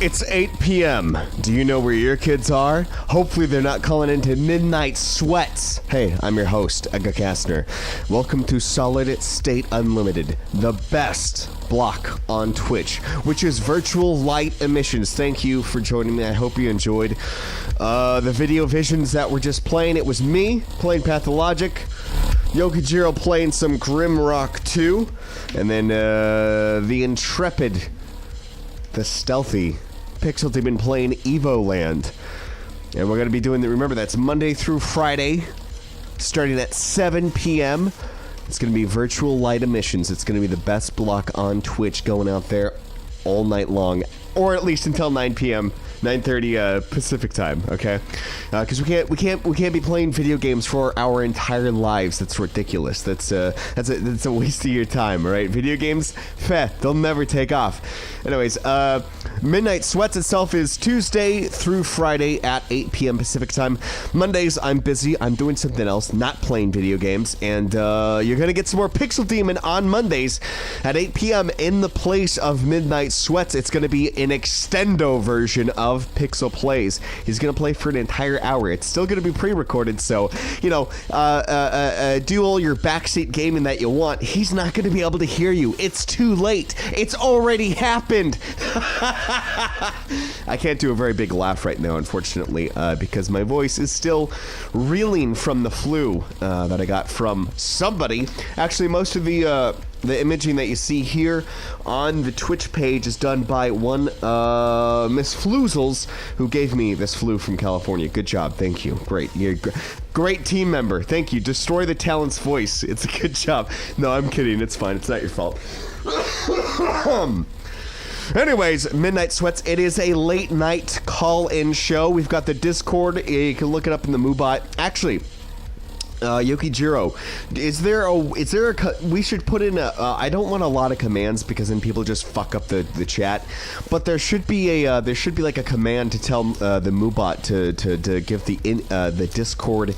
It's 8 p.m. Do you know where your kids are? Hopefully they're not calling into midnight sweats. Hey, I'm your host, Edgar Kastner. Welcome to Solid State Unlimited, the best block on Twitch, which is virtual light emissions. Thank you for joining me. I hope you enjoyed the video visions that were just playing. It was me playing Pathologic, Yokijiro playing some Grimrock 2, and then the Intrepid, the Stealthy Pixel Demon playing Evoland. And we're going to be doing remember, that's Monday through Friday, starting at 7 p.m. It's going to be virtual light emissions. It's going to be the best block on Twitch going out there all night long, or at least until 9 p.m. 9:30 Pacific time, okay? Because we can't be playing video games for our entire lives. That's ridiculous. That's a waste of your time, right? Video games, they'll never take off. Anyways, Midnight Sweats itself is Tuesday through Friday at 8 p.m. Pacific time. Mondays, I'm busy. I'm doing something else, not playing video games. And you're going to get some more Pixel Demon on Mondays at 8 p.m. in the place of Midnight Sweats. It's going to be an extendo version of Pixel Plays. He's going to play for an entire hour. It's still going to be pre-recorded, so, you know, do all your backseat gaming that you want. He's not going to be able to hear you. It's too late. It's already happened. I can't do a very big laugh right now, unfortunately, because my voice is still reeling from the flu that I got from somebody. Actually, most of the imaging that you see here on the Twitch page is done by one Miss Floozles, who gave me this flu from California. Good job. Thank you. Great. You're great team member. Thank you. Destroy the talent's voice. It's a good job. No, I'm kidding. It's fine. It's not your fault. Anyways, Midnight Sweats, it is a late night call-in show. We've got the Discord. You can look it up in the Moobot. Actually, Yokijiro, we should put in I don't want a lot of commands because then people just fuck up the chat, but there should be like a command to tell the Moobot to give the Discord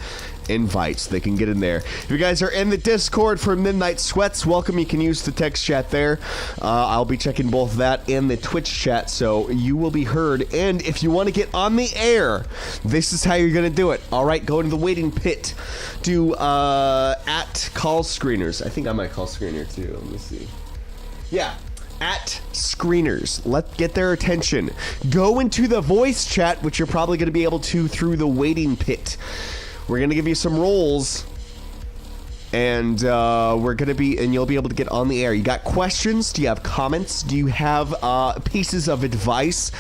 invite so they can get in there. If you guys are in the Discord for Midnight Sweats, welcome. You can use the text chat there. I'll be checking both that and the Twitch chat, so you will be heard. And if you want to get on the air, this is how you're gonna do it. All right, go into the waiting pit. Do at call screeners. I think I might call screener too. Let me see. Yeah. At screeners. Let's get their attention. Go into the voice chat, which you're probably going to be able to through the waiting pit. We're going to give you some roles, and you'll be able to get on the air. You got questions? Do you have comments? Do you have pieces of advice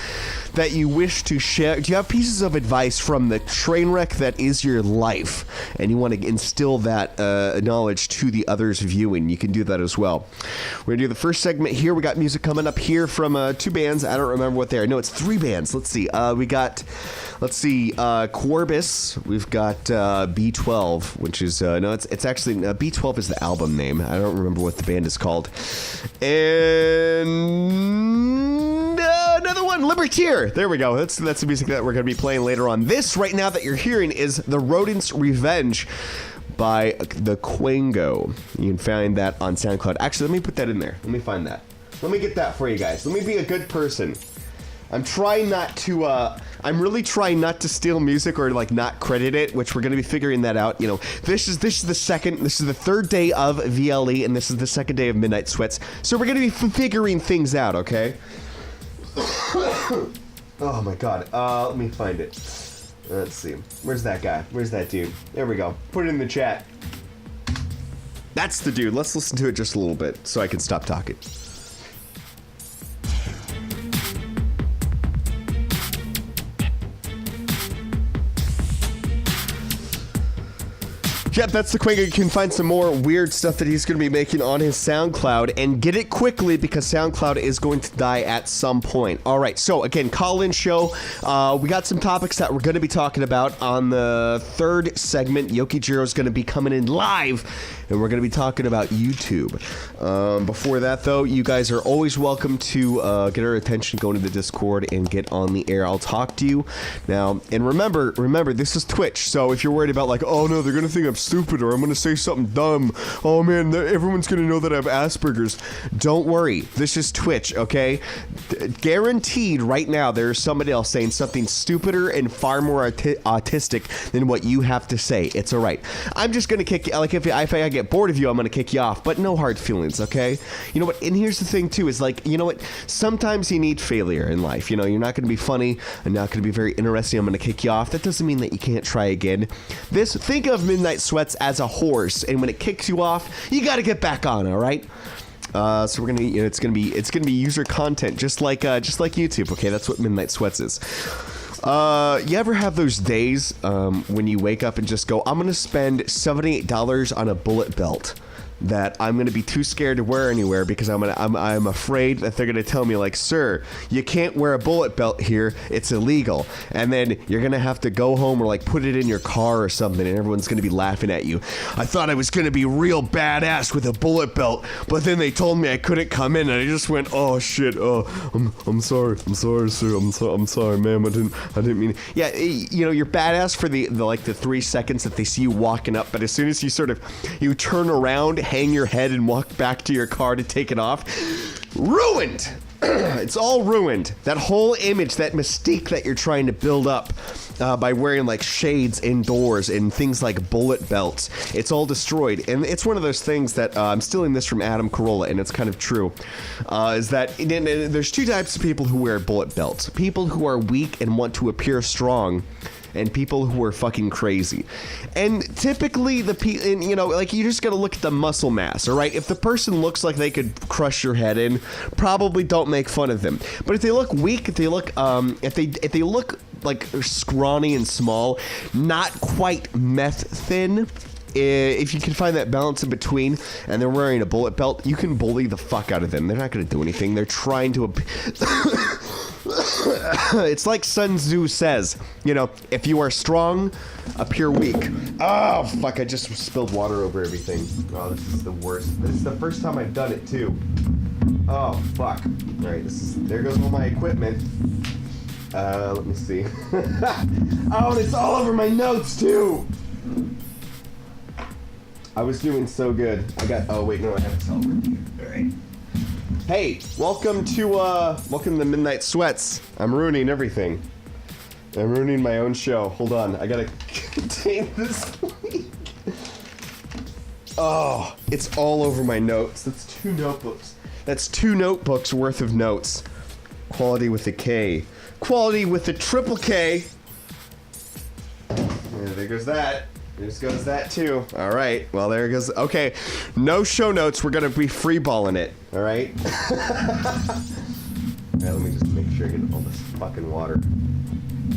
that you wish to share? Do you have pieces of advice from the train wreck that is your life, and you want to instill that knowledge to the others viewing? You can do that as well. We're going to do the first segment here. We got music coming up here from two bands. I don't remember what they are. No, it's three bands. Let's see. We got... Let's see, Corbis, we've got B12, which is, no, it's actually, B12 is the album name. I don't remember what the band is called. And another one, Libertier. There we go. That's the music that we're going to be playing later on. This right now that you're hearing is The Rodent's Revenge by the Quango. You can find that on SoundCloud. Actually, let me put that in there. Let me find that. Let me get that for you guys. Let me be a good person. I'm trying not to, I'm really trying not to steal music or like not credit it, which we're going to be figuring that out. You know, this is the third day of VLE, and this is the second day of Midnight Sweats. So we're going to be figuring things out, okay? Oh my God. Let me find it. Let's see. Where's that guy? Where's that dude? There we go. Put it in the chat. That's the dude. Let's listen to it just a little bit so I can stop talking. Yep, that's the Quango. You can find some more weird stuff that he's going to be making on his SoundCloud, and get it quickly because SoundCloud is going to die at some point. All right, so again, call-in show. We got some topics that we're going to be talking about on the third segment. Yokijiro is going to be coming in live and we're going to be talking about YouTube. Before that, though, you guys are always welcome to get our attention, go into the Discord, and get on the air. I'll talk to you. Now, and remember, this is Twitch, so if you're worried about, like, oh no, they're going to think I'm stupid, or I'm going to say something dumb, oh man, everyone's going to know that I have Asperger's. Don't worry, this is Twitch, okay? Guaranteed right now there's somebody else saying something stupider and far more autistic than what you have to say. It's alright. I'm just going to kick you, like, if I get bored of you, I'm going to kick you off, but no hard feelings, okay? You know what, and here's the thing too, is like, you know what, sometimes you need failure in life, you know, you're not going to be funny, and not going to be very interesting, I'm going to kick you off. That doesn't mean that you can't try again. Think of Midnight Sweats as a horse, and when it kicks you off, you got to get back on, alright? So we're gonna, it's gonna be user content, just like YouTube. Okay, that's what Midnight Sweats is. You ever have those days when you wake up and just go, I'm gonna spend $78 on a bullet belt that I'm gonna be too scared to wear anywhere because I'm afraid that they're gonna tell me, like, sir, you can't wear a bullet belt here, it's illegal, and then you're gonna have to go home or like put it in your car or something, and everyone's gonna be laughing at you. I thought I was gonna be real badass with a bullet belt, but then they told me I couldn't come in, and I just went, oh shit, oh, I'm sorry, sir, I'm sorry, ma'am, I didn't mean it. Yeah, you know, you're badass for the 3 seconds that they see you walking up, but as soon as you turn around, hang your head, and walk back to your car to take it off, ruined. It's all ruined. That whole image, that mystique that you're trying to build up by wearing like shades indoors and things like bullet belts, it's all destroyed. And it's one of those things that I'm stealing this from Adam Carolla, and it's kind of true, is that there's two types of people who wear bullet belts: people who are weak and want to appear strong, and people who are fucking crazy. And typically and you know, like, you just gotta look at the muscle mass, all right? If the person looks like they could crush your head in, probably don't make fun of them. But if they look weak, if they look like scrawny and small, not quite meth thin, if you can find that balance in between, and they're wearing a bullet belt, you can bully the fuck out of them. They're not gonna do anything. They're trying to it's like Sun Tzu says, you know, if you are strong, appear weak. Oh, fuck, I just spilled water over everything. Oh, this is the worst. This is the first time I've done it, too. Oh, fuck. All right, there goes all my equipment. Let me see. Oh, and it's all over my notes, too. I was doing so good. Oh, wait, no, I have to tell you. All right. Hey, welcome to Midnight Sweats. I'm ruining everything. I'm ruining my own show. Hold on, I gotta contain this leak. Oh, it's all over my notes. That's 2 notebooks. That's 2 notebooks worth of notes. Quality with a K. Quality with a triple K. Yeah, there goes that. There goes that too. All right. Well, there goes. Okay. No show notes. We're gonna be freeballing it. All right. Yeah, let me just make sure I get all this fucking water.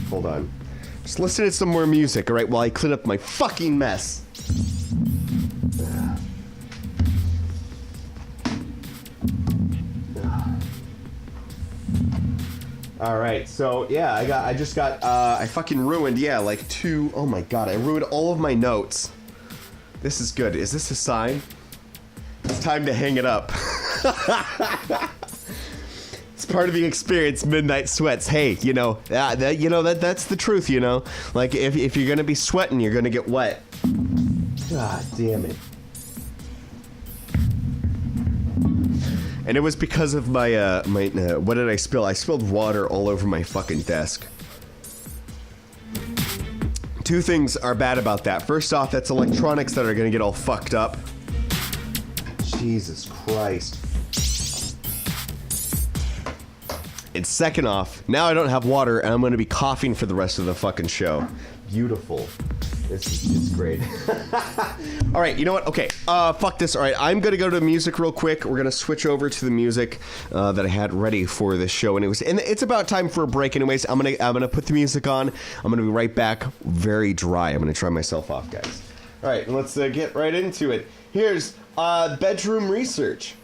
Hold on. Just listen to some more music. All right. While I clean up my fucking mess. All right, so yeah, I fucking ruined, yeah, like 2, oh my god, I ruined all of my notes. This is good. Is this a sign? It's time to hang it up. It's part of the experience, Midnight Sweats. Hey, you know, that's the truth, you know? Like, if you're gonna be sweating, you're gonna get wet. God damn it. And it was because of my what did I spill? I spilled water all over my fucking desk. 2 things are bad about that. First off, that's electronics that are gonna get all fucked up. Jesus Christ. And second off, now I don't have water, and I'm gonna be coughing for the rest of the fucking show. Beautiful. It's great. All right, you know what? Okay, fuck this. All right, I'm gonna go to music real quick. We're gonna switch over to the music that I had ready for this show, and it's about time for a break. Anyways, I'm gonna put the music on. I'm gonna be right back. Very dry. I'm gonna try myself off, guys. All right, let's get right into it. Here's bedroom research.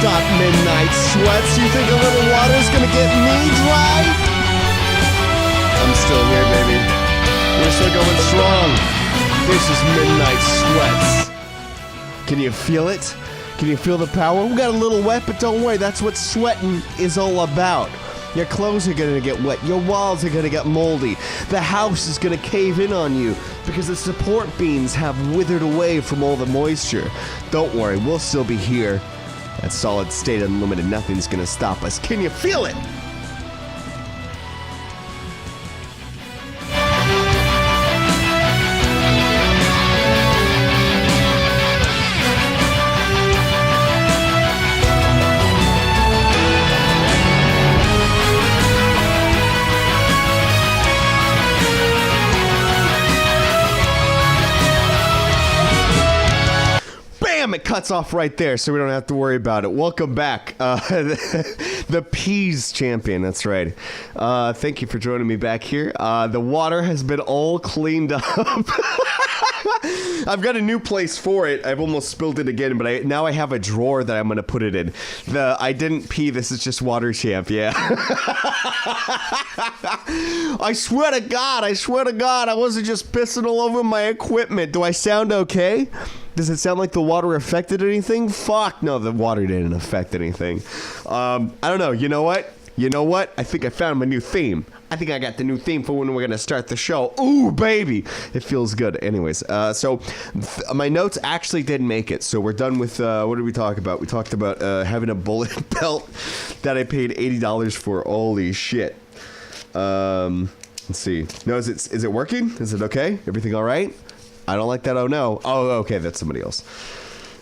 stop midnight sweats. You think a little water's gonna get me dry? I'm still here, baby. We're still going strong. This is Midnight Sweats. Can you feel it? Can you feel the power? We got a little wet, but don't worry. That's what sweating is all about. Your clothes are gonna get wet. Your walls are gonna get moldy. The house is gonna cave in on you because the support beams have withered away from all the moisture. Don't worry, we'll still be here. At Solid State Unlimited, nothing's gonna stop us. Can you feel it? It cuts off right there, so we don't have to worry about it. Welcome back, the Peas champion. That's right. Thank you for joining me back here. The water has been all cleaned up. I've got a new place for it. I've almost spilled it again, but now I have a drawer that I'm going to put it in. I didn't pee. This is just water champ. Yeah. I swear to God, I wasn't just pissing all over my equipment. Do I sound okay? Does it sound like the water affected anything? Fuck, no, the water didn't affect anything. I don't know. You know what? I think I found my new theme. I think I got the new theme for when we're going to start the show. Ooh, baby. It feels good. Anyways, so my notes actually did make it. So we're done with, what did we talk about? We talked about having a bullet belt that I paid $80 for. Holy shit. Let's see. No, is it working? Is it okay? Everything all right? I don't like that. Oh, no. Oh, okay. That's somebody else.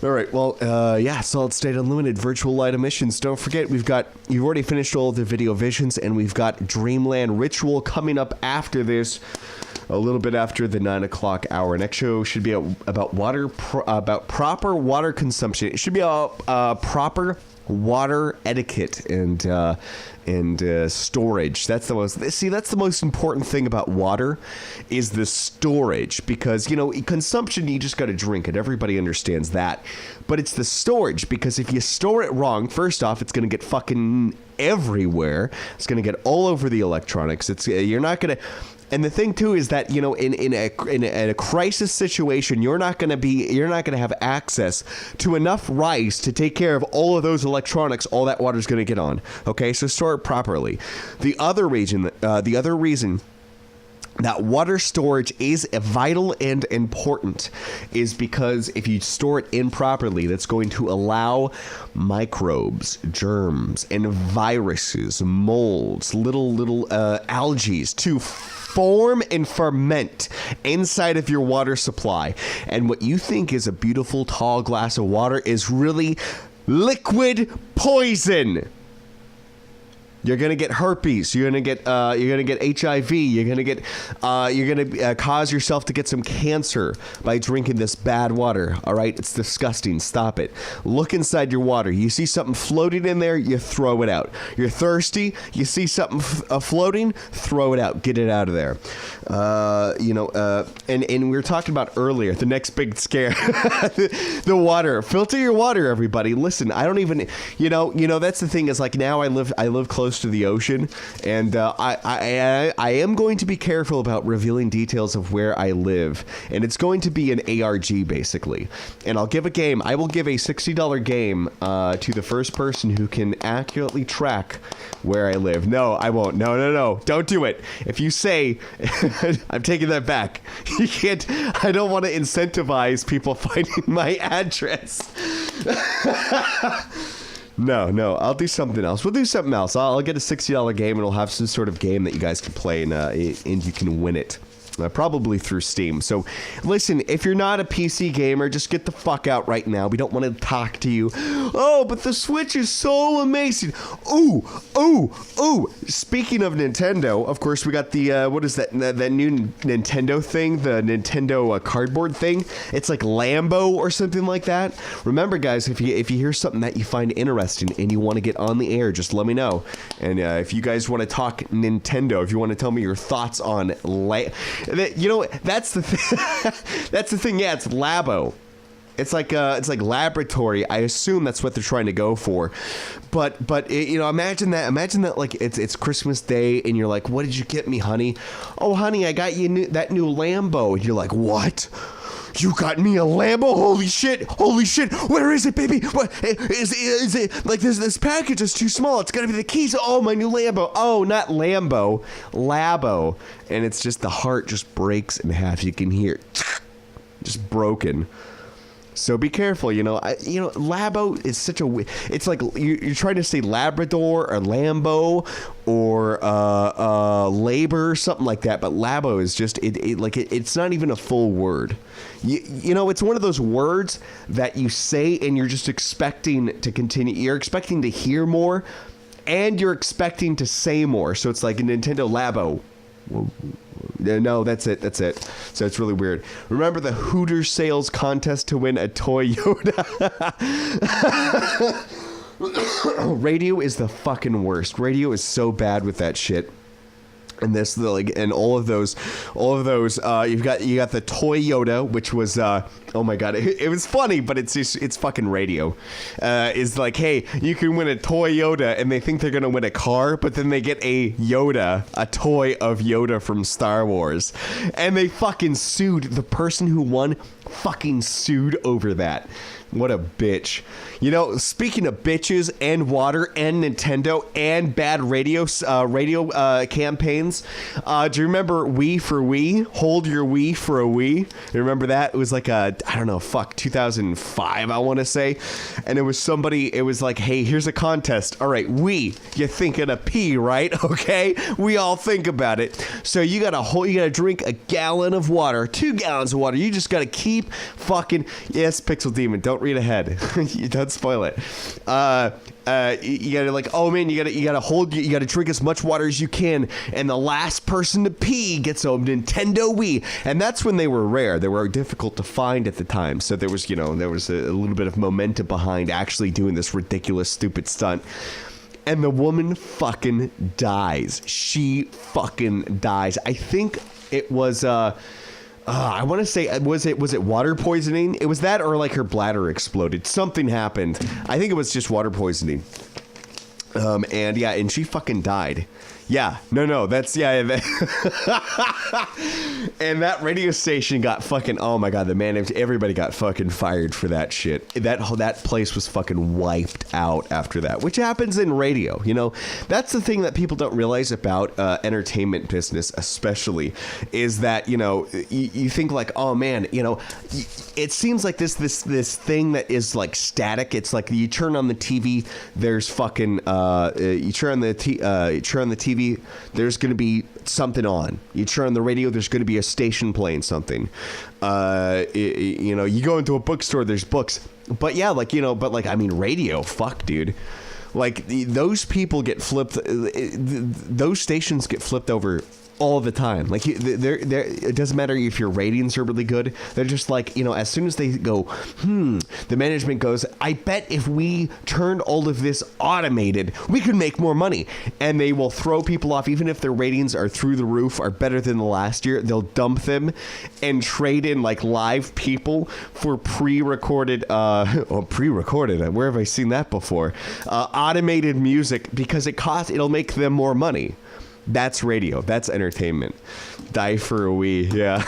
All right. Well, yeah, Solid State Unlimited virtual light emissions. Don't forget, you've already finished all of the video visions, and we've got Dreamland Ritual coming up after this, a little bit after the 9 o'clock hour. Next show should be about about proper water consumption. It should be about proper water etiquette and storage. That's the most important thing about water is the storage, because consumption, you just got to drink it. Everybody understands that, but it's the storage, because if you store it wrong, first off, it's going to get fucking everywhere. It's going to get all over the electronics. You're not going to. And the thing too is that in a crisis situation, you're not going to have access to enough rice to take care of all of those electronics. All that water is going to get on. Okay, so store it properly. The other reason that water storage is vital and important is because if you store it improperly, that's going to allow microbes, germs, and viruses, molds, little algae to form and ferment inside of your water supply. And what you think is a beautiful tall glass of water is really liquid poison. You're gonna get herpes. You're gonna get HIV. You're gonna cause yourself to get some cancer by drinking this bad water. All right, it's disgusting. Stop it. Look inside your water. You see something floating in there, you throw it out. You're thirsty. You see something floating, throw it out. Get it out of there. And we were talking about earlier the next big scare, the water. Filter your water, everybody. Listen, I don't even. That's the thing is, like, now I live close to the ocean, and I am going to be careful about revealing details of where I live, and it's going to be an ARG basically, and I'll give a game. I will give a $60 game to the first person who can accurately track where I live. No, I won't. No, don't do it. If you say I'm taking that back. You can't. I don't want to incentivize people finding my address. No, I'll do something else. We'll do something else. I'll get a $60 game, and we'll have some sort of game that you guys can play, and you can win it. Probably through Steam. So, listen, if you're not a PC gamer, just get the fuck out right now. We don't want to talk to you. Oh, but the Switch is so amazing. Ooh. Speaking of Nintendo, of course, we got the, what is that new Nintendo thing? The Nintendo cardboard thing? It's like Lambo or something like that. Remember, guys, if you hear something that you find interesting and you want to get on the air, just let me know. And if you guys want to talk Nintendo, if you want to tell me your thoughts on that's the thing. That's the thing. Yeah, it's Labo. It's like laboratory. I assume that's what they're trying to go for, but imagine that like it's Christmas Day and you're like, what did you get me, honey? Oh, honey, I got you that new Lambo. And you're like, what? You got me a Lambo? Holy shit! Where is it, baby? What is it? Like this package is too small. It's gotta be the keys. Oh, my new Lambo. Oh, not Lambo, Labo. And it's just the heart just breaks in half. You can hear it, just broken. So be careful, Labo is such a... It's like you're trying to say Labrador or Lambo or labor or something like that, but Labo is just... It's not even a full word. It's one of those words that you say and you're just expecting to continue. You're expecting to hear more and you're expecting to say more. So it's like a Nintendo Labo. No, that's it. So it's really weird. Remember the Hooters sales contest to win a Toyota? Radio is the fucking worst. Radio is so bad with that shit. And and all of those, you got the Toyota, which was, oh my God, it was funny, but it's fucking radio. Is like, hey, you can win a Toyota, and they think they're gonna win a car, but then they get a Yoda, a toy of Yoda from Star Wars, and they fucking sued the person who won. Fucking sued over that. What a bitch. Speaking of bitches and water and Nintendo and bad radio campaigns, do you remember Wii for Wii? Hold your Wii for a Wii. You remember that? It was like 2005, I want to say. And it was like, hey, here's a contest. All right, Wii, you're thinking of pee, right? Okay, we all think about it. So you gotta drink a gallon of water, 2 gallons of water. You just gotta keep fucking, yes, Pixel Demon, don't read ahead. You don't spoil it. You gotta like, oh man, you gotta drink as much water as you can, and the last person to pee gets a Nintendo Wii. And that's when they were rare. They were difficult to find at the time. So there was a little bit of momentum behind actually doing this ridiculous, stupid stunt. And the woman fucking dies. She fucking dies. I think it was I want to say, was it water poisoning? It was that, or like her bladder exploded. Something happened. I think it was just water poisoning. And she fucking died. Yeah, no, that's, yeah. And that radio station got fucking, oh my God, everybody got fucking fired for that shit. That place was fucking wiped out after that, which happens in radio, That's the thing that people don't realize about entertainment business, especially, is that, you think like, oh man, it seems like this thing that is like static. It's like you turn on the TV, there's fucking, you turn on the TV, there's going to be something on. You turn on the radio, there's going to be a station playing something. You go into a bookstore, there's books. But yeah, radio, fuck, dude. Like, those people get flipped, those stations get flipped over all the time. Like, it doesn't matter if your ratings are really good. They're just like, as soon as they go, the management goes, I bet if we turned all of this automated, we could make more money. And they will throw people off, even if their ratings are through the roof, are better than the last year. They'll dump them and trade in like live people for pre-recorded, where have I seen that before? Automated music, because it'll make them more money. That's radio. That's entertainment. Die for a Wii. Yeah.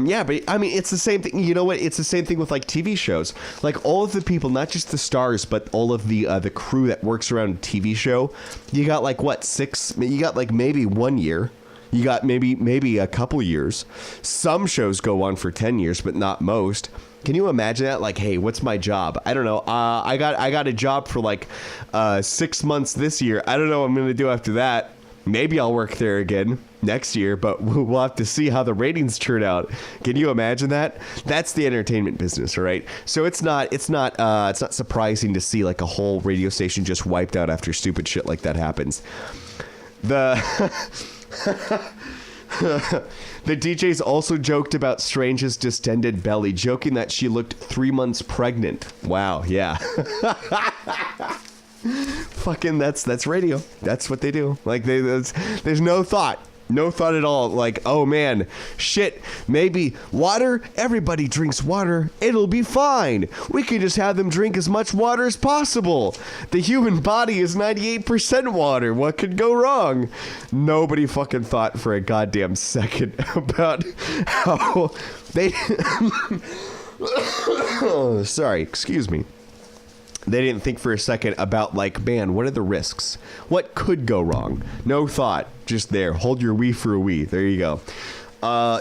Yeah, but I mean, it's the same thing. You know what? It's the same thing with like TV shows. Like all of the people, not just the stars, but all of the crew that works around a TV show. You got like what, 6? You got like maybe 1 year. You got maybe a couple years. Some shows go on for 10 years, but not most. Can you imagine that? Like, hey, what's my job? I don't know. I got a job for like 6 months this year. I don't know what I'm going to do after that. Maybe I'll work there again next year, but we'll have to see how the ratings turn out. Can you imagine that? That's the entertainment business, right? So it's not surprising to see like a whole radio station just wiped out after stupid shit like that happens. The DJs also joked about Strange's distended belly, joking that she looked 3 months pregnant. Wow, yeah. Fucking that's radio. That's what they do. Like there's no thought. No thought at all. Like, oh man, shit, maybe water, everybody drinks water, it'll be fine. We could just have them drink as much water as possible. The human body is 98% water. What could go wrong? Nobody fucking thought for a goddamn second about how they... Sorry, excuse me. They didn't think for a second about, like, man, what are the risks? What could go wrong? No thought. Just there. Hold your wee for a wee. There you go.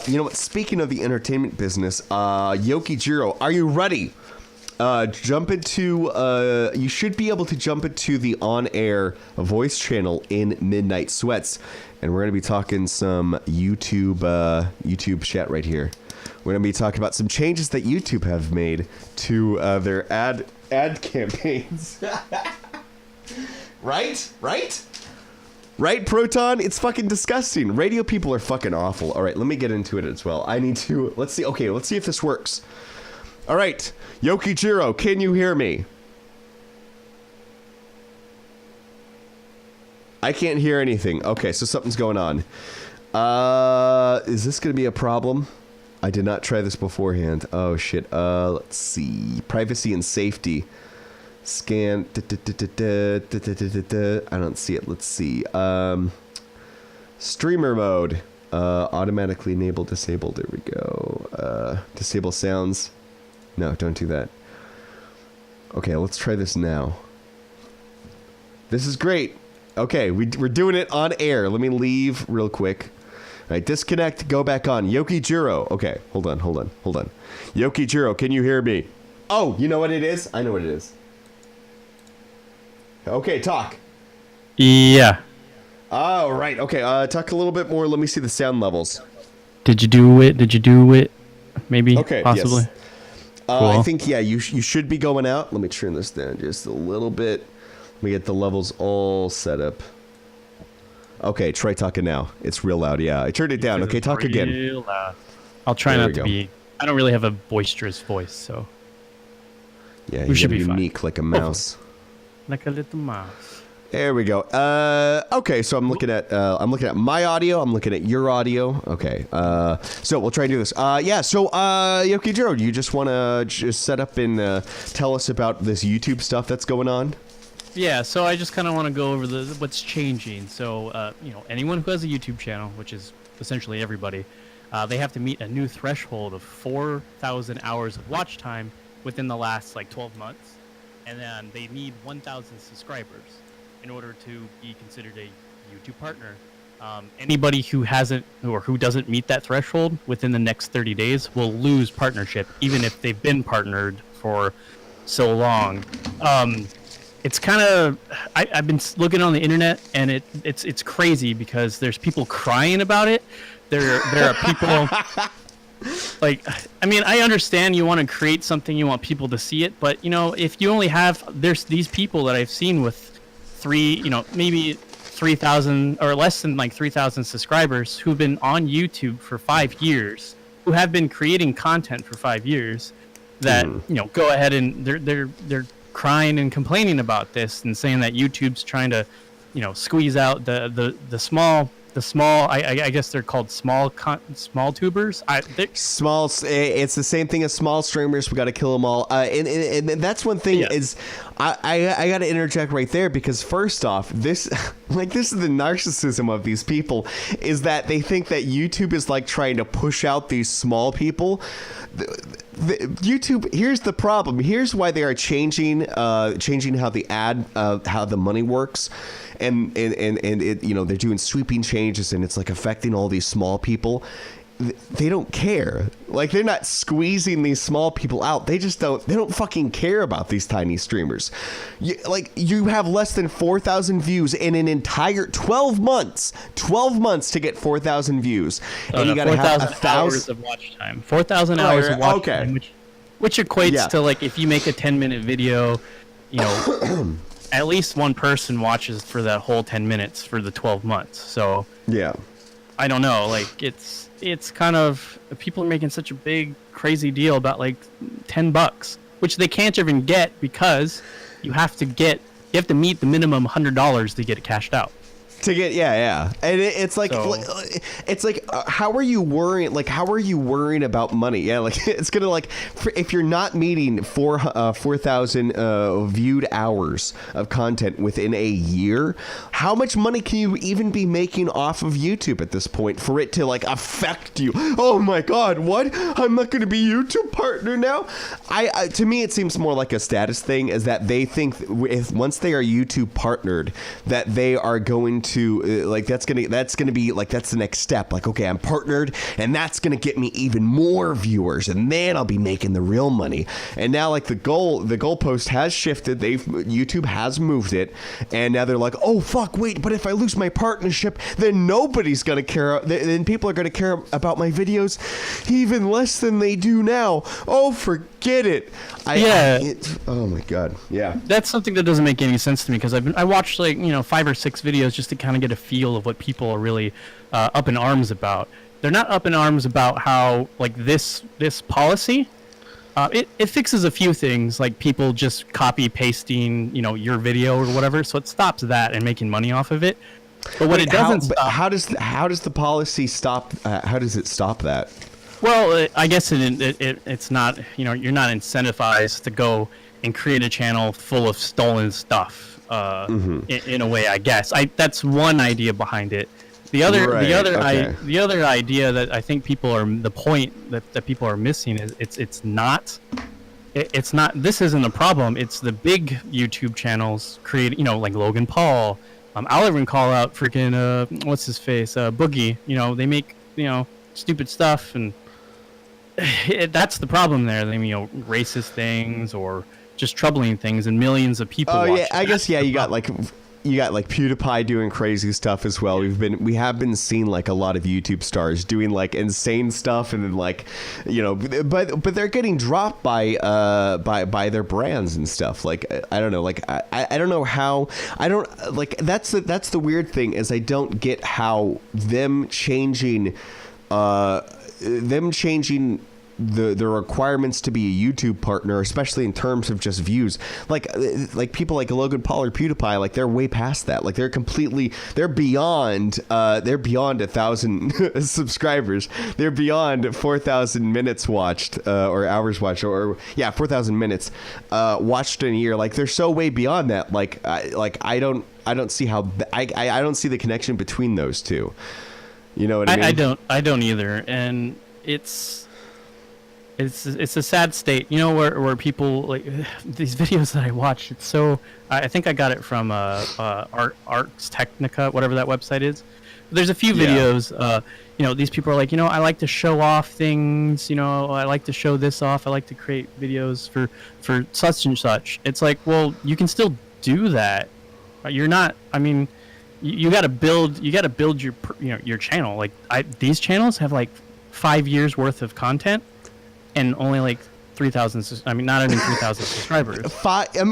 You know what? Speaking of the entertainment business, Yoki Jiro, are you ready? Jump into, you should be able to jump into the on-air voice channel in Midnight Sweats. And we're going to be talking some YouTube chat right here. We're going to be talking about some changes that YouTube have made to their ad campaigns. Right, Proton? It's fucking disgusting. Radio people are fucking awful. All right, let me get into it as well. I need to... Let's see. Okay, let's see if this works. All right, Yoki Jiro, can you hear me? I can't hear anything. Okay, so something's going on. Is this going to be a problem? I did not try this beforehand. Oh, shit. Let's see. Privacy and safety. Scan. I don't see it. Let's see. Streamer mode. Automatically enable, disable. There we go. Disable sounds. No, don't do that. Okay, let's try this now. This is great. Okay, we're doing it on air. Let me leave real quick. All right, disconnect, go back on. Yoki Jiro. Okay, hold on. Yoki Jiro, can you hear me? Oh, you know what it is? I know what it is. Okay, talk. Yeah. Oh, right. Okay, talk a little bit more. Let me see the sound levels. Did you do it? Maybe, okay, possibly. Yes. Cool. I think, yeah, you should be going out. Let me turn this down just a little bit. Let me get the levels all set up. Okay, try talking now. It's real loud, yeah. I turned it down. Okay, talk again. Real loud. I'll try not to be... I don't really have a boisterous voice, so... Yeah, we should be unique fine. Like a mouse. Like a little mouse. There we go. Okay, so I'm looking at my audio. I'm looking at your audio. Okay. So we'll try and do this. Yeah. So Yoki Jiro, do you just want to just set up and tell us about this YouTube stuff that's going on? Yeah. So I just kind of want to go over what's changing. So you know, anyone who has a YouTube channel, which is essentially everybody, they have to meet a new threshold of 4,000 hours of watch time within the last like 12 months, and then they need 1,000 subscribers in order to be considered a YouTube partner. Anybody who hasn't or who doesn't meet that threshold within the next 30 days will lose partnership, even if they've been partnered for so long. It's kind of I've been looking on the internet, and it's crazy because there's people crying about it. There are people like, I mean, I understand you want to create something, you want people to see it, but you know, if you only have, there's these people that I've seen with maybe 3,000 or less than like 3,000 subscribers who've been on YouTube for 5 years, who have been creating content for 5 years, that you know, go ahead and they're crying and complaining about this and saying that YouTube's trying to, you know, squeeze out the small. I guess they're called small tubers. Small. It's the same thing as small streamers. We got to kill them all. And that's one thing is, I got to interject right there, because first off, this is the narcissism of these people, is that they think that YouTube is like trying to push out these small people. YouTube, here's the problem. Here's why they are changing how the money works. And it, you know, they're doing sweeping changes, and it's like affecting all these small people. They don't care. Like, they're not squeezing these small people out. They don't fucking care about these tiny streamers. You have less than 4,000 views in an entire 12 months to get 4,000 views. And you gotta have 1,000 hours of watch time. 4,000 hours of watch time, which equates to, like, if you make a 10-minute video, you know, at least one person watches for that whole 10 minutes for the 12 months. So yeah, I don't know, like, it's kind of, people are making such a big crazy deal about like $10, which they can't even get because you have to meet the minimum $100 to get it cashed out. to get and it's like So- how are you worrying about money? Yeah, like it's gonna like if you're not meeting 4,000 viewed hours of content within a year, how much money can you even be making off of YouTube at this point for it to like affect you? Oh my god, what? I'm not gonna be YouTube partner now. I to me it seems more like a status thing, is that they think if once they are YouTube partnered that they are going to like that's gonna be like that's the next step. Like, okay, I'm partnered, and that's gonna get me even more viewers, and then I'll be making the real money. And now like the goalpost has shifted. YouTube has moved it, and now they're like, oh fuck, wait, but if I lose my partnership, then nobody's gonna care. Then people are gonna care about my videos even less than they do now. Oh, forget it. Oh my god. Yeah. That's something that doesn't make any sense to me, because I watched like 5 or 6 videos just to kind of get a feel of what people are really up in arms about. They're not up in arms about how like this policy. It fixes a few things, like people just copy pasting your video or whatever, so it stops that and making money off of it. But what it doesn't stop, how does the policy stop? How does it stop that? well, I guess it's not, you're not incentivized to go and create a channel full of stolen stuff. In a way, I guess. That's one idea behind it. The other idea that I think the point that people are missing is it's not. This isn't a problem. It's the big YouTube channels creating, like Logan Paul. I'll even call out freaking what's his face, Boogie. They make stupid stuff, and that's the problem there. They racist things or just troubling things, and millions of people. Oh watch yeah, I guess you got like PewDiePie doing crazy stuff as well. We have been seeing like a lot of YouTube stars doing like insane stuff, and then like but they're getting dropped by their brands and stuff. Like I don't know, like I don't know how. I don't like that's the weird thing, is I don't get how them changing the requirements to be a YouTube partner, especially in terms of just views, like people like Logan Paul or PewDiePie, like they're way past that. Like they're beyond 1,000 subscribers. They're beyond 4,000 minutes watched or hours watched, or 4,000 minutes watched in a year. Like they're so way beyond that. I don't see how I don't see the connection between those two. You know what I mean? I don't either, and it's a sad state, where people like these videos that I watch. It's so I think I got it from Arts Technica, whatever that website is. There's a few videos. These people are like, I like to show off things. I like to show this off. I like to create videos for such and such. It's like, well, you can still do that. You're not. I mean, you got to build. You got to build your channel. Like these channels have like 5 years worth of content. And only like 3,000. I mean, not even 3,000 subscribers.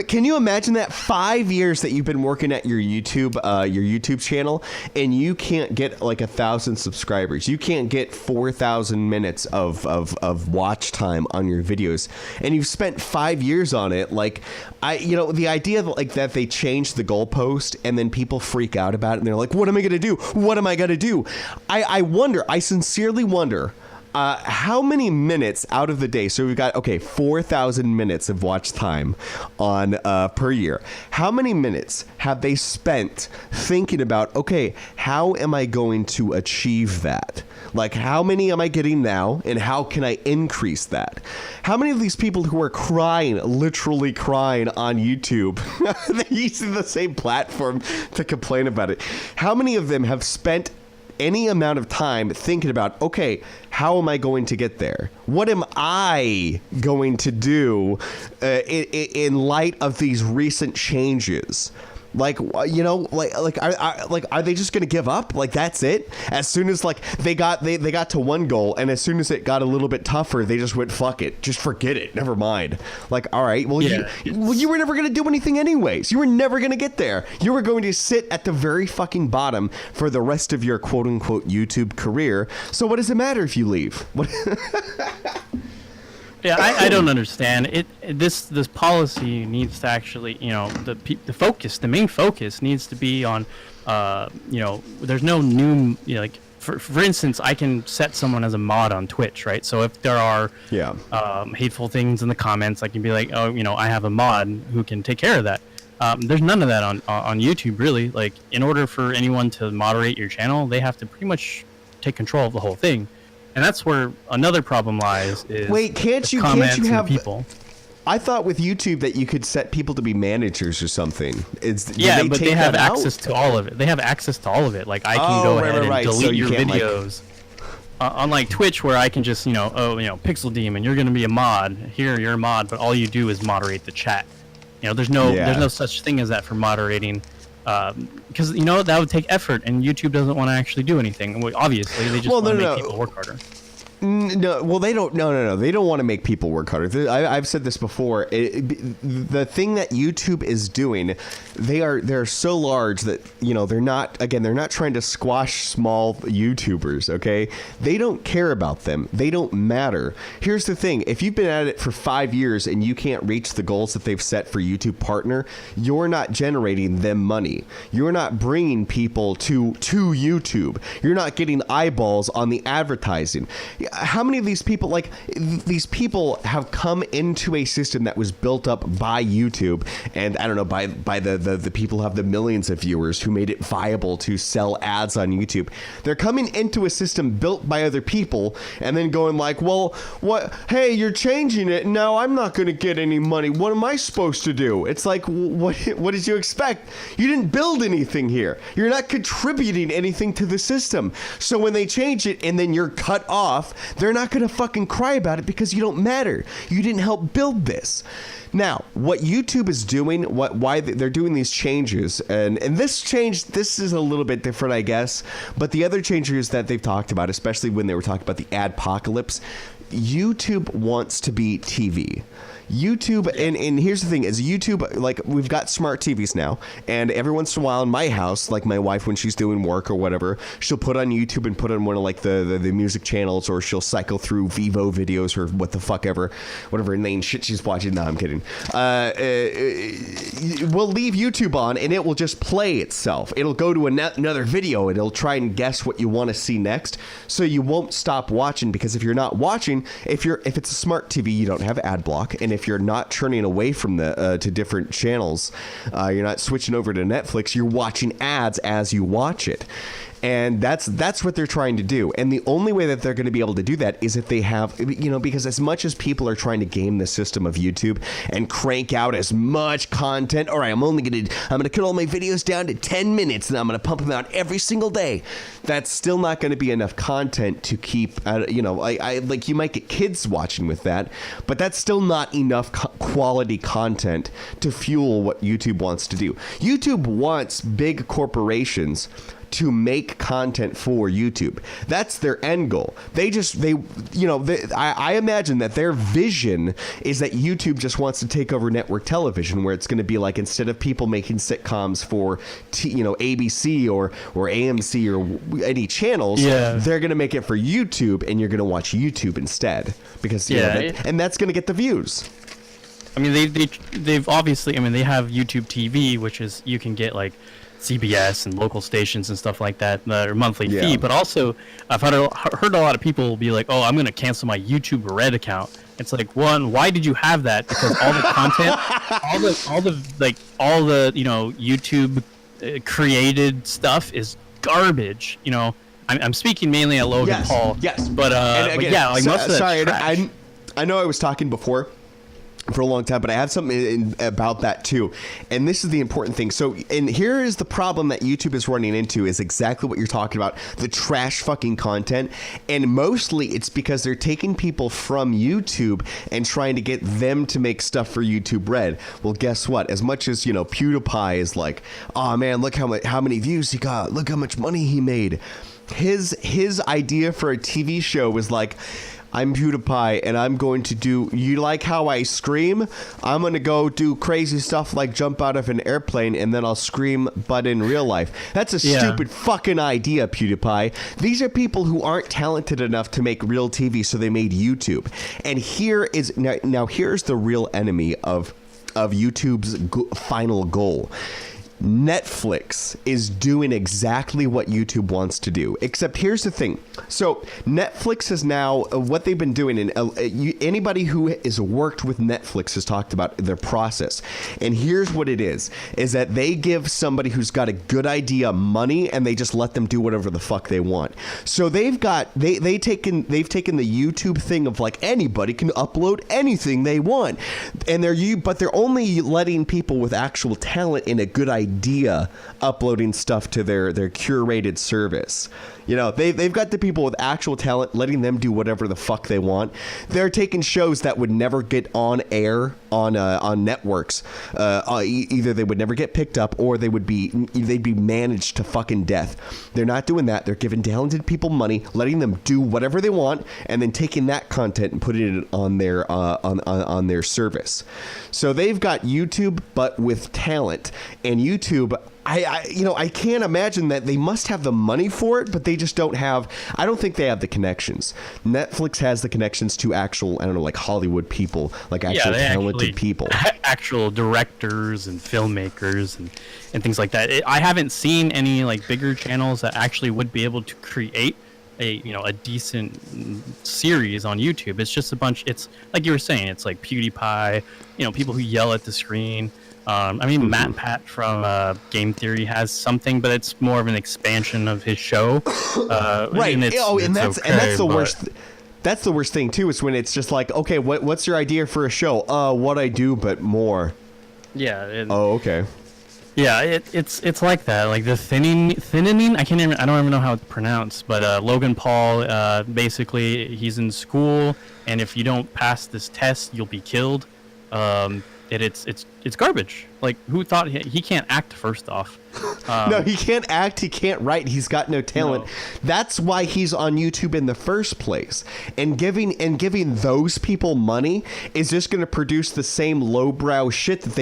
Can you imagine that? 5 years that you've been working at your YouTube channel, and you can't get like 1,000 subscribers. You can't get 4,000 minutes of watch time on your videos, and you've spent 5 years on it. Like the idea that they change the goalpost and then people freak out about it, and they're like, "What am I gonna do? What am I gonna do?" I sincerely wonder. How many minutes out of the day? So we've got 4,000 minutes of watch time on per year. How many minutes have they spent thinking about? How am I going to achieve that? Like, how many am I getting now, and how can I increase that? How many of these people who are literally crying on YouTube, they're using the same platform to complain about it. How many of them have spent any amount of time thinking about, how am I going to get there? What am I going to do in light of these recent changes? Are they just gonna give up? Like that's it? As soon as they got to one goal, and as soon as it got a little bit tougher, they just went, fuck it, just forget it, never mind. All right, you were never gonna do anything anyways. You were never gonna get there. You were going to sit at the very fucking bottom for the rest of your quote unquote YouTube career. So what does it matter if you leave? What? Yeah, I don't understand it. This policy needs to actually, the main focus needs to be on there's no new, like for instance, I can set someone as a mod on Twitch, right? So if there are hateful things in the comments, I can be like, oh, I have a mod who can take care of that. There's none of that on YouTube, really. Like, in order for anyone to moderate your channel, they have to pretty much take control of the whole thing, and that's where another problem lies. Is wait, can't you have people? I thought with YouTube that you could set people to be managers or something. But they have access to all of it. They have access to all of it. Like, I can go ahead and delete your videos. Unlike Twitch, where I can just, Pixel Demon, you're going to be a mod. Here, you're a mod, but all you do is moderate the chat. There's no such thing as that for moderating, because that would take effort, and YouTube doesn't want to actually do anything. Well, obviously, they just want to make people work harder. No, well, they don't. No. They don't want to make people work harder. I've said this before. The thing that YouTube is doing, they're so large that they're not trying to squash small YouTubers. Okay, they don't care about them. They don't matter. Here's the thing: if you've been at it for 5 years and you can't reach the goals that they've set for YouTube Partner, you're not generating them money. You're not bringing people to YouTube. You're not getting eyeballs on the advertising. How many of these people, these people have come into a system that was built up by YouTube, and I don't know, by the people who have the millions of viewers who made it viable to sell ads on YouTube. They're coming into a system built by other people and then going like, well, what? Hey, you're changing it. Now I'm not going to get any money. What am I supposed to do? It's like, what did you expect? You didn't build anything here. You're not contributing anything to the system. So when they change it and then you're cut off, they're not going to fucking cry about it because you don't matter. You didn't help build this. Now, what YouTube is doing, why they're doing these changes, and this is a little bit different, I guess, but the other changes that they've talked about, especially when they were talking about the adpocalypse, YouTube wants to be TV. YouTube, and here's the thing, is YouTube, like, we've got smart TVs now, and every once in a while in my house, like my wife, when she's doing work or whatever, she'll put on YouTube and put on one of like the music channels, or she'll cycle through Vivo videos or what the fuck ever, whatever name shit she's watching. No, I'm kidding. We'll leave YouTube on and it will just play itself. It'll go to another video and it'll try and guess what you want to see next, so you won't stop watching, because if you're not watching, if it's a smart TV, you don't have ad block, and if you're not turning away from the to different channels, you're not switching over to Netflix, you're watching ads as you watch it. And that's what they're trying to do. And the only way that they're going to be able to do that is if they have, because as much as people are trying to game the system of YouTube and crank out as much content, all right, I'm going to cut all my videos down to 10 minutes and I'm going to pump them out every single day. That's still not going to be enough content to keep, you might get kids watching with that, but that's still not enough quality content to fuel what YouTube wants to do. YouTube wants big corporations to make content for YouTube. That's their end goal. I imagine that their vision is that YouTube just wants to take over network television, where it's going to be like, instead of people making sitcoms for ABC or AMC or any channels, they're going to make it for YouTube, and you're going to watch YouTube instead, because and that's going to get the views. I mean, they've obviously, they have YouTube TV, which is, you can get like CBS and local stations and stuff like that are monthly fee. But also, I've heard a lot of people be like, "Oh, I'm going to cancel my YouTube Red account." It's like, one, why did you have that? Because all the content, all the YouTube created stuff is garbage. I'm speaking mainly at Logan Paul. Yes. But most of that. Sorry, I know I was talking before for a long time, but I have something about that too, and this is the important thing. So, and here is the problem that YouTube is running into, is exactly what you're talking about, the trash fucking content. And mostly it's because they're taking people from YouTube and trying to get them to make stuff for YouTube Red. Well, guess what? As much as PewDiePie is like, oh man, look how many views he got, look how much money he made, his idea for a TV show was like, I'm PewDiePie, and I'm going to do, you like how I scream? I'm going to go do crazy stuff like jump out of an airplane, and then I'll scream, but in real life. That's a stupid fucking idea, PewDiePie. These are people who aren't talented enough to make real TV, so they made YouTube. And here's the real enemy of YouTube's final goal. Netflix is doing exactly what YouTube wants to do. Except here's the thing. So Netflix is now what they've been doing, and anybody who has worked with Netflix has talked about their process. And here's what it is that they give somebody who's got a good idea money, and they just let them do whatever the fuck they want. So they've taken the YouTube thing of like anybody can upload anything they want, and they're only letting people with actual talent and a good idea uploading stuff to their curated service. You know, they've got the people with actual talent, letting them do whatever the fuck they want. They're taking shows that would never get on air on networks. Either they would never get picked up, or they'd be managed to fucking death. They're not doing that. They're giving talented people money, letting them do whatever they want, and then taking that content and putting it on their on their service. So they've got YouTube, but with talent, and YouTube. I can't imagine that. They must have the money for it, but they just don't have. I don't think they have the connections. Netflix has the connections to actual, I don't know, like Hollywood people, like actual talented people, actual directors and filmmakers and things like that. I haven't seen any like bigger channels that actually would be able to create a decent series on YouTube. It's just a bunch. It's like you were saying. It's like PewDiePie, people who yell at the screen. Matt Pat from Game Theory has something, but it's more of an expansion of his show. Right. And that's the worst. That's the worst thing too. Is when it's just like, okay, what's your idea for a show? What I do, but more. Yeah. Okay. Yeah, it's like that. Like the thinning. I don't even know how it's pronounced. But Logan Paul, basically, he's in school, and if you don't pass this test, you'll be killed. It's garbage. Like, who thought he can't act? First off, no, he can't act. He can't write. He's got no talent. No. That's why he's on YouTube in the first place. And giving those people money is just going to produce the same lowbrow shit that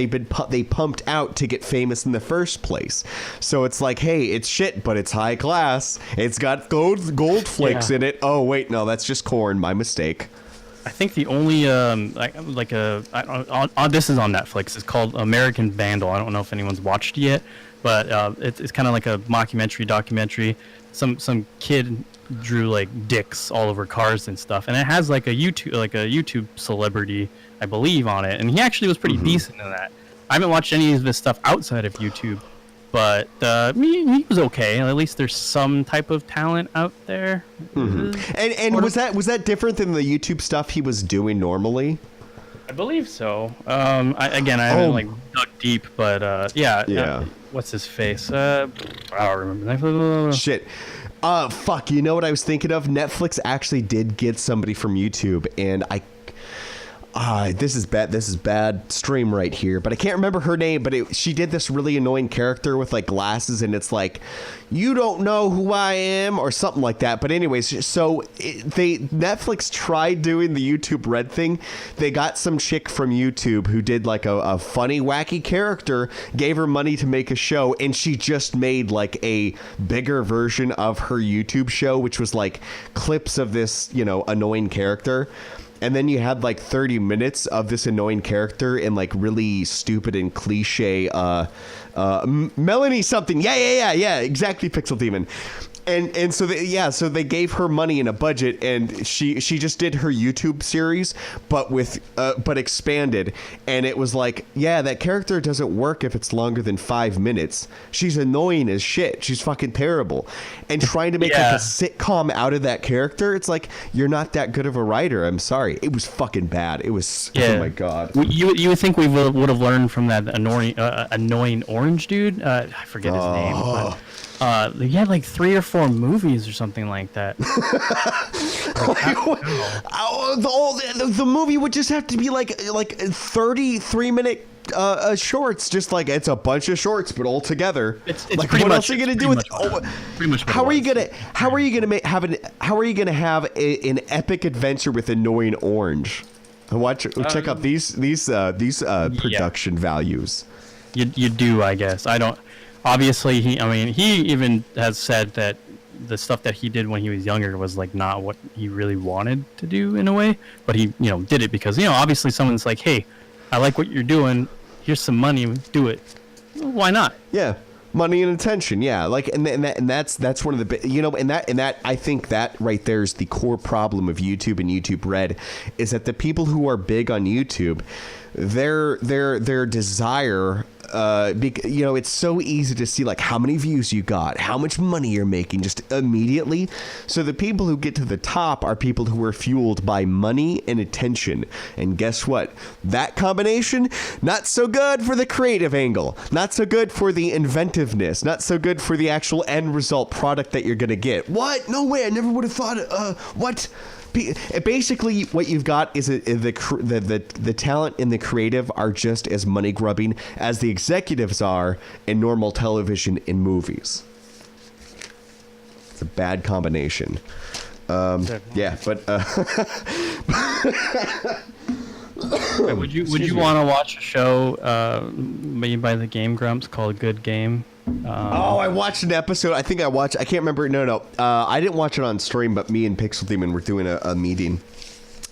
they pumped out to get famous in the first place. So it's like, hey, it's shit, but it's high class. It's got gold flakes in it. Oh wait, no, that's just corn. My mistake. I think the only this is on Netflix. It's called American Vandal. I don't know if anyone's watched it yet, but it's kind of like a mockumentary documentary. Some kid drew like dicks all over cars and stuff, and it has like a YouTube celebrity, I believe, on it, and he actually was pretty decent in that. I haven't watched any of this stuff outside of YouTube, but he was okay. At least there's some type of talent out there. And was that different than the YouTube stuff he was doing normally? I believe so. I haven't dug deep, but yeah. What's his face? I don't remember. Shit. Fuck. You know what I was thinking of? Netflix actually did get somebody from YouTube, and this is bad stream right here, but I can't remember her name, but she did this really annoying character with like glasses, and it's like, you don't know who I am, or something like that. But anyways, so Netflix tried doing the YouTube Red thing. They got some chick from YouTube who did like a funny, wacky character, gave her money to make a show, and she just made like a bigger version of her YouTube show, which was like clips of this, annoying character. And then you had like 30 minutes of this annoying character in like really stupid and cliche Melanie something. Yeah, exactly, Pixel Demon. And so they gave her money in a budget, and she just did her YouTube series, but expanded. And it was like, yeah, that character doesn't work if it's longer than 5 minutes. She's annoying as shit. She's fucking terrible. And trying to make like a sitcom out of that character, it's like, you're not that good of a writer. I'm sorry. It was fucking bad. It was. Oh my god. You would think we would have learned from that annoying orange dude. I forget his name. But he had like 3 or 4 movies or something like that. The movie would just have to be like 33-minute shorts, just like it's a bunch of shorts, but all together. It's like, what else are you gonna do with? Pretty much. How are you gonna have an epic adventure with annoying orange? Check out these production values. You do, I guess. I don't. Obviously, he even has said that the stuff that he did when he was younger was like not what he really wanted to do in a way, but he did it because obviously someone's like, hey, I like what you're doing, here's some money, do it. Why not? Yeah. Money and attention, yeah. Like, and that's one of the, and that I think that right there is the core problem of YouTube and YouTube Red, is that the people who are big on YouTube, their desire, it's so easy to see like how many views you got, how much money you're making just immediately. So the people who get to the top are people who are fueled by money and attention. And guess what? That combination, not so good for the creative angle, not so good for the inventiveness, not so good for the actual end result product that you're going to get. What? No way. I never would have thought, what? Basically, what you've got is the talent and the creative are just as money grubbing as the executives are in normal television and movies. It's a bad combination. Yeah, but Wait, would you want to watch a show made by the Game Grumps called Good Game? I watched an episode. I can't remember. No. I didn't watch it on stream, but me and Pixel Demon were doing a meeting,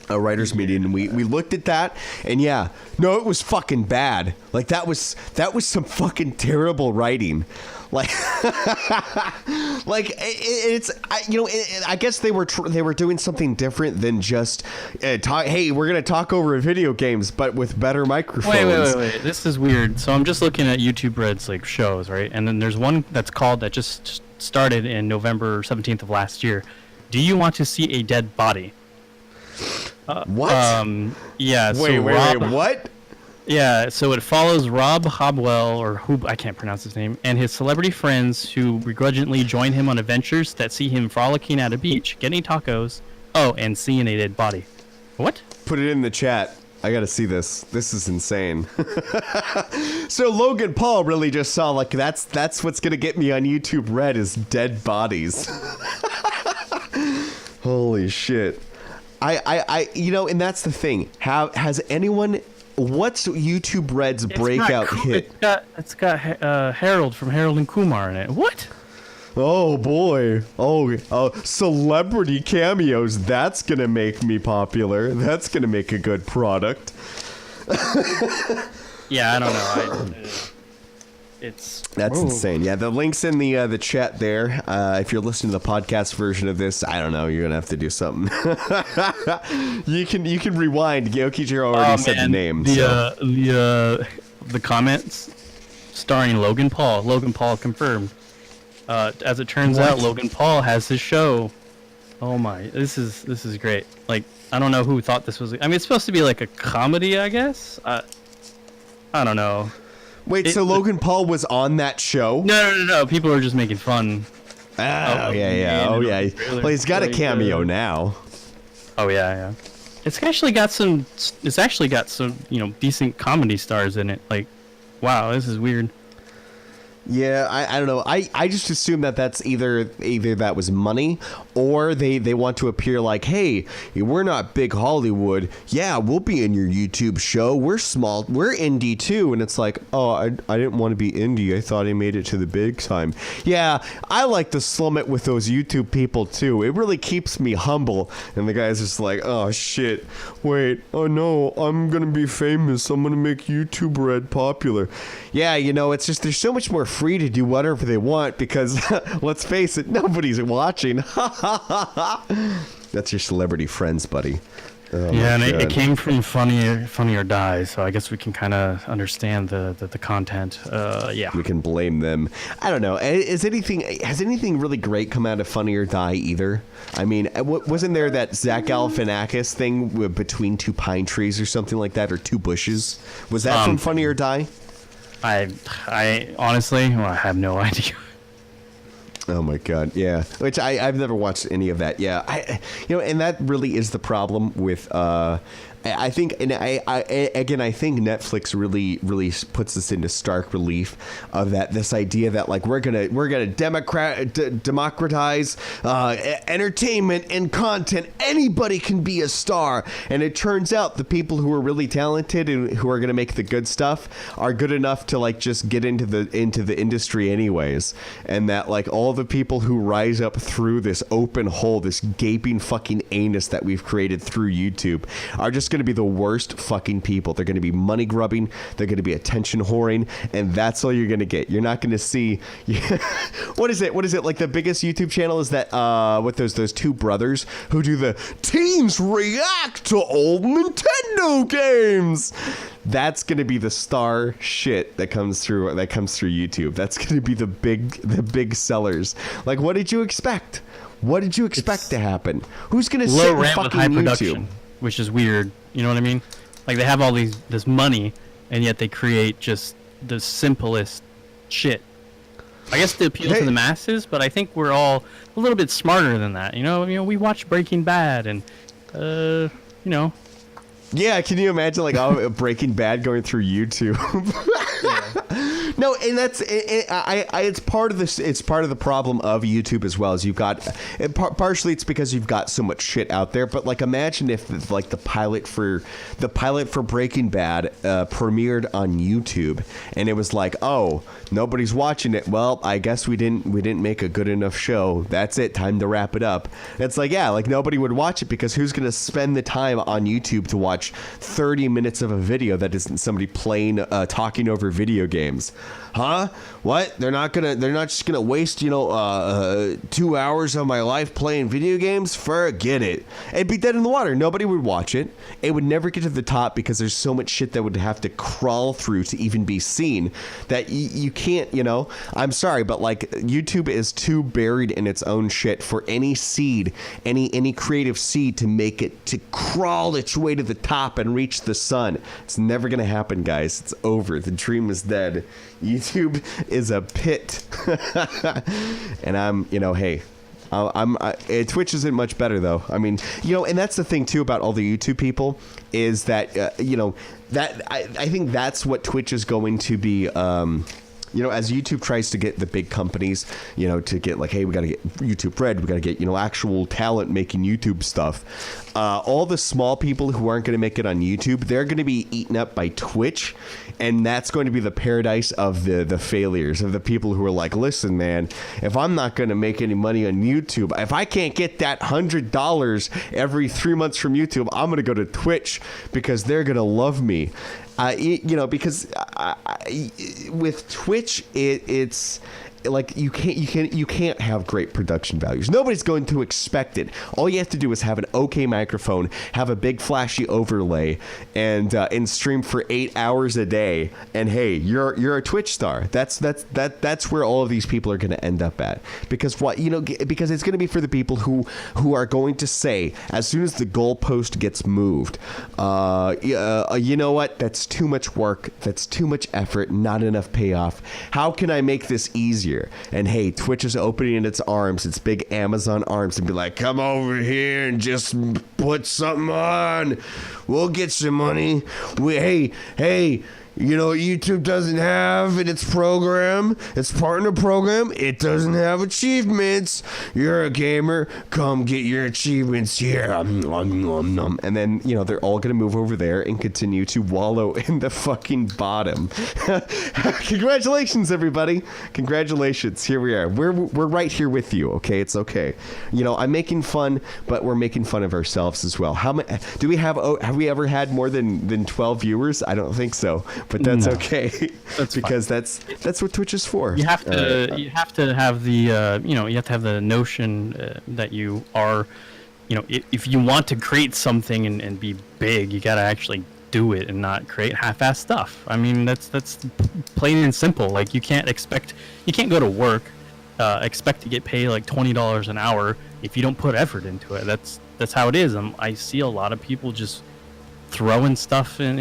a writer's meeting, and we looked at that, and yeah, no, it was fucking bad. Like that was some fucking terrible writing. Like, I guess they were doing something different than just hey, we're gonna talk over video games, but with better microphones. Wait. This is weird. So I'm just looking at YouTube Red's like shows, right? And then there's one that just started in November 17th of last year. Do you want to see a dead body? What? Yeah. Wait, what? Yeah, so it follows Rob Hobwell, or who I can't pronounce his name, and his celebrity friends who begrudgingly join him on adventures that see him frolicking at a beach, getting tacos, and seeing a dead body. What? Put it in the chat. I gotta see this. This is insane. So Logan Paul really just saw like that's what's gonna get me on YouTube Red is dead bodies. Holy shit. I and that's the thing. Has anyone? What's YouTube Red's breakout hit? It's got Harold from Harold and Kumar in it. What? Oh boy. Celebrity cameos. That's gonna make me popular. That's gonna make a good product. Yeah, I don't know. That's insane. Yeah, the link's in the chat there. If you're listening to the podcast version of this, I don't know. You're gonna have to do something. you can rewind. Yokichiro already said the name. The comments starring Logan Paul. Logan Paul confirmed. As it turns out, Logan Paul has his show. Oh my, this is great. Like, I don't know who thought this was. I mean, it's supposed to be like a comedy, I guess. I don't know. Wait, so Logan Paul was on that show? No. People are just making fun. Yeah. Well, he's got a cameo now. Oh yeah. It's actually got some decent comedy stars in it. Like, wow, this is weird. Yeah, I don't know. I just assume that's either that was money, or they want to appear like, hey, we're not big Hollywood. Yeah, we'll be in your YouTube show. We're small. We're indie too. And it's like, oh, I didn't want to be indie. I thought I made it to the big time. Yeah, I like to slum it with those YouTube people too. It really keeps me humble. And the guy's just like, oh shit, wait, oh no, I'm gonna be famous. I'm gonna make YouTube Red popular. Yeah, it's just there's so much more free to do whatever they want because let's face it, nobody's watching. That's your celebrity friends, buddy. Oh yeah, and it came from Funny or Die, so I guess we can kind of understand the content. Yeah, we can blame them. I don't know. Has anything really great come out of Funny or Die either? I mean, wasn't there that Zach Galifianakis thing between two pine trees or something like that, or two bushes? Was that from Funny or Die? I honestly, I have no idea. Oh my god, yeah. Which I've never watched any of that. Yeah, and that really is the problem with. I think, and I think Netflix really puts this into stark relief of this idea that like we're gonna democratize entertainment and content. Anybody can be a star, and it turns out the people who are really talented and who are gonna make the good stuff are good enough to like just get into the industry anyways, and that like all the people who rise up through this open hole, this gaping fucking anus that we've created through YouTube, are just just going to be the worst fucking people. They're going to be money grubbing. They're going to be attention whoring, and that's all you're going to get. You're not going to see. What is it? Like the biggest YouTube channel is that with those two brothers who do the teens react to old Nintendo games. That's going to be the star shit that comes through YouTube. That's going to be the big sellers. Like, what did you expect? What did you expect to happen? Who's going to sit in fucking YouTube? Production, which is weird. You know what I mean? Like, they have all this money, and yet they create just the simplest shit. I guess to appeal to the masses, but I think we're all a little bit smarter than that. You know, we watch Breaking Bad, and you know. Yeah, can you imagine like Breaking Bad going through YouTube? No, and that's it's part of this. It's part of the problem of YouTube as well. As you've got partially, it's because you've got so much shit out there. But like, imagine if like the pilot for Breaking Bad premiered on YouTube, and it was like, oh, nobody's watching it. Well, I guess we didn't make a good enough show. That's it. Time to wrap it up. It's like, yeah, like nobody would watch it because who's gonna spend the time on YouTube to watch 30 minutes of a video that isn't somebody talking over video games? Huh? What? They're not just gonna waste 2 hours of my life playing video games? Forget it. It'd be dead in the water. Nobody would watch it. It would never get to the top because there's so much shit that would have to crawl through to even be seen that you can't. I'm sorry, but like YouTube is too buried in its own shit for any seed, any creative seed to make it to crawl its way to the top and reach the sun. It's never gonna happen, guys. It's over. The dream is dead. YouTube is a pit. And Twitch isn't much better though. I mean, and that's the thing too about all the YouTube people is that, that I think that's what Twitch is going to be, as YouTube tries to get the big companies, to get like, hey, we got to get YouTube Red, we got to get, actual talent making YouTube stuff. All the small people who aren't going to make it on YouTube, they're going to be eaten up by Twitch. And that's going to be the paradise of the failures, of the people who are like, listen, man, if I'm not going to make any money on YouTube, if I can't get that $100 every 3 months from YouTube, I'm going to go to Twitch because they're going to love me. Because with Twitch, it's like you can't have great production values. Nobody's going to expect it. All you have to do is have an okay microphone, have a big flashy overlay, and stream for 8 hours a day. And hey, you're a Twitch star. That's where all of these people are going to end up at. Because because it's going to be for the people who are going to say as soon as the goalpost gets moved, you know what? That's too much work. That's too much effort. Not enough payoff. How can I make this easier? And hey, Twitch is opening its arms, its big Amazon arms, and be like, come over here and just put something on. We'll get some money. Hey, YouTube doesn't have in its program, its partner program, it doesn't have achievements. You're a gamer, come get your achievements here. And then, they're all going to move over there and continue to wallow in the fucking bottom. Congratulations, everybody. Congratulations. Here we are. We're right here with you, okay? It's okay. I'm making fun, but we're making fun of ourselves as well. How many do we have we ever had more than 12 viewers? I don't think so. But that's okay. That's because fine. That's what Twitch is for. You have to you have to have the you have to have the notion that you are, if you want to create something and be big, you got to actually do it and not create half-ass stuff. I mean, that's plain and simple. Like you can't go to work expect to get paid like $20 an hour if you don't put effort into it. That's how it is. I see a lot of people just throwing stuff in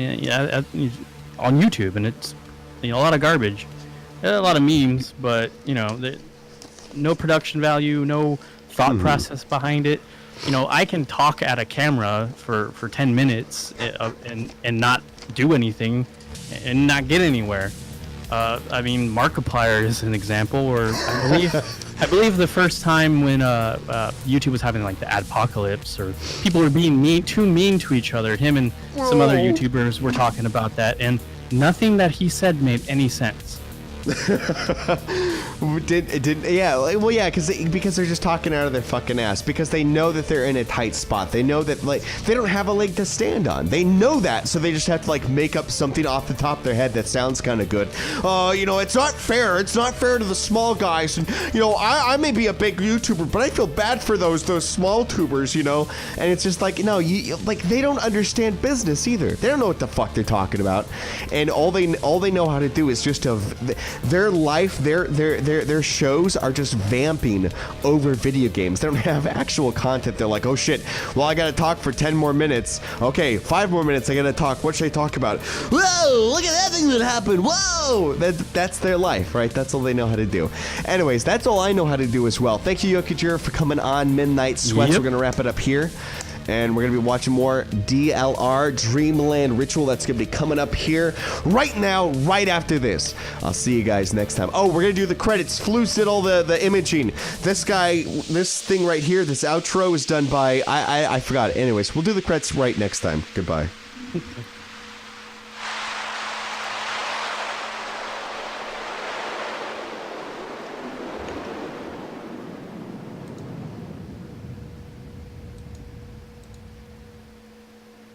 on YouTube, and it's a lot of garbage, a lot of memes, but no production value, no thought process behind it. I can talk at a camera for 10 minutes and not do anything and not get anywhere. I mean, Markiplier is an example where I believe the first time when YouTube was having like the adpocalypse, or people were being too mean to each other, him and some other YouTubers were talking about that, and nothing that he said made any sense. Because they're just talking out of their fucking ass, because they know that they're in a tight spot. They know that, like, they don't have a leg to stand on. They know that, so they just have to, like, make up something off the top of their head that sounds kind of good. It's not fair. It's not fair to the small guys. And, I may be a big YouTuber, but I feel bad for those small tubers, And it's just like, no, they don't understand business either. They don't know what the fuck they're talking about. And all they know how to do is just their life, their shows are just vamping over video games. They don't have actual content. They're like, oh shit, well, I gotta talk for 10 more minutes. Okay, 5 more minutes, I gotta talk. What should I talk about? Whoa, look at that thing that happened. Whoa! That's their life, right? That's all they know how to do. Anyways, that's all I know how to do as well. Thank you, Yokajira, for coming on Midnight Sweats. Yep. We're gonna wrap it up here. And we're going to be watching more DLR Dreamland Ritual. That's going to be coming up here right now, right after this. I'll see you guys next time. Oh, we're going to do the credits. Floos did all the imaging. This thing right here, this outro is done by, I forgot. Anyways, we'll do the credits right next time. Goodbye.